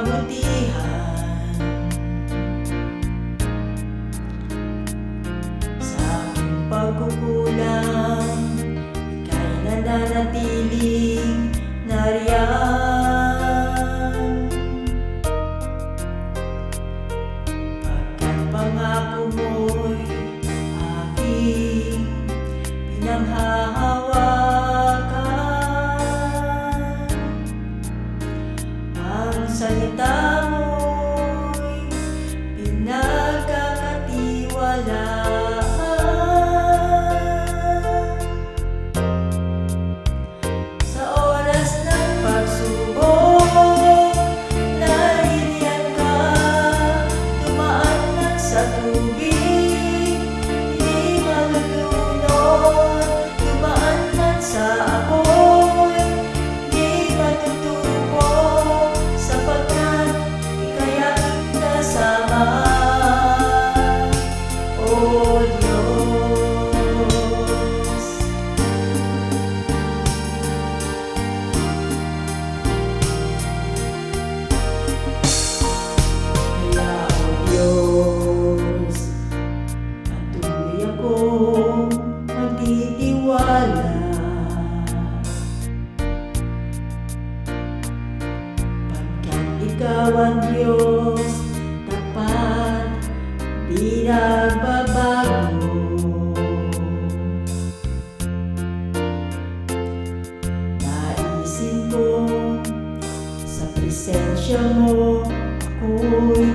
kabutihan. Sa aking pagkukulang, ika'y nananatiling nariyan. Pagkat pangako mo'y aking pinanghahawakan, ang salita mo'y pinagkakatiwalaan. Sa oras ng pagsubok, naririyan ka, dumaan man sa tubig, hindi malulunod, dumaan man sa apoy, di matutubo, sapagkat ika'y aking kasama, O Diyos. Kaya, O Diyos, patuloy akong magtitiwala, pagkat Ikaw ang Diyos, tapat, di nagbabago. Naisin ko, sa presensya mo ako'y